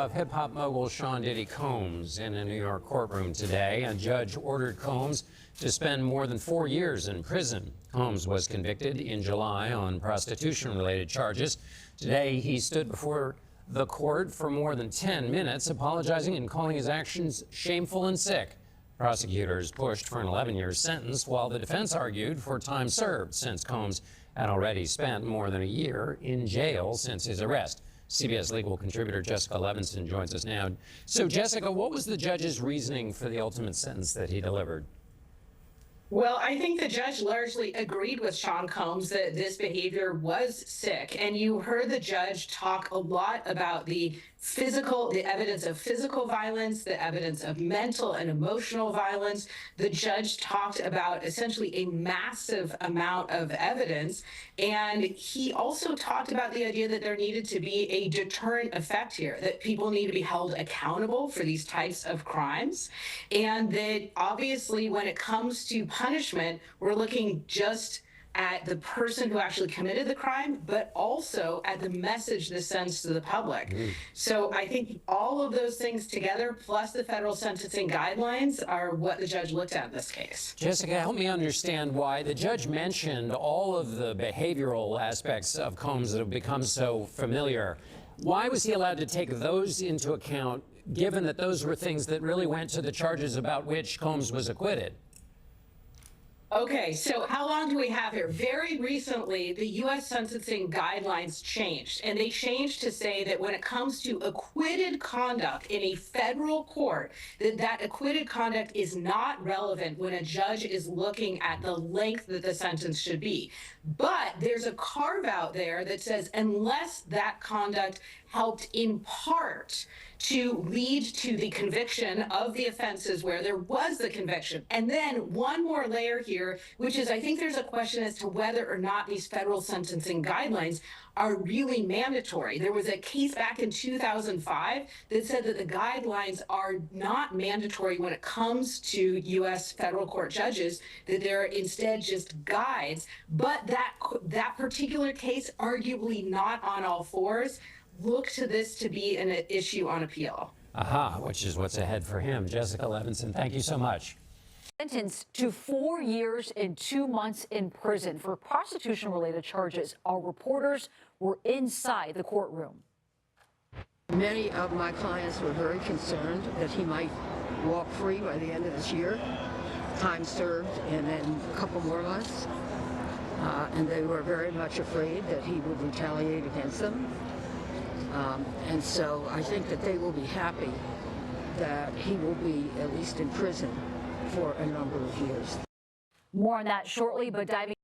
of hip-hop mogul Sean Diddy Combs in a New York courtroom today. A judge ordered Combs to spend more than 4 years in prison. Combs was convicted in July on prostitution-related charges. Today, he stood before the court for more than 10 minutes, apologizing and calling his actions shameful and sick. Prosecutors pushed for an 11-year sentence, while the defense argued for time served, since Combs had already spent more than a year in jail since his arrest. CBS legal contributor Jessica Levinson joins us now. So, Jessica, what was the judge's reasoning for the ultimate sentence that he delivered? Well, I think the judge largely agreed with Sean Combs that this behavior was sick. And you heard the judge talk a lot about the evidence of physical violence, the evidence of mental and emotional violence. The judge talked about essentially a massive amount of evidence. And he also talked about the idea that there needed to be a deterrent effect here, that people need to be held accountable for these types of crimes. And that obviously when it comes to punishment, we're looking just at the person who actually committed the crime, but also at the message this sends to the public. So I think all of those things together, plus the federal sentencing guidelines, are what the judge looked at in this case. Jessica, help me understand why the judge mentioned all of the behavioral aspects of Combs that have become so familiar. Why was he allowed to take those into account, given that those were things that really went to the charges about which Combs was acquitted? Okay, so how long do we have here? Very recently, the U.S. sentencing guidelines changed, and they changed to say that when it comes to acquitted conduct in a federal court, that acquitted conduct is not relevant when a judge is looking at the length that the sentence should be. But there's a carve-out there that says unless that conduct helped in part to lead to the conviction of the offenses where there was the conviction. And then one more layer here, which is I think there's a question as to whether or not these federal sentencing guidelines are really mandatory. There was a case back in 2005 that said that the guidelines are not mandatory when it comes to U.S. federal court judges, that they're instead just guides. But that particular case, arguably not on all fours, look to this to be an issue on appeal. Aha, which is what's ahead for him. Jessica Levinson, thank you so much. Sentenced to 4 years and 2 months in prison for prostitution-related charges. Our reporters were inside the courtroom. Many of my clients were very concerned that he might walk free by the end of this year, time served, and then a couple more months. And they were very much afraid that he would retaliate against them. And so I think that they will be happy that he will be at least in prison for a number of years. More on that shortly, but diving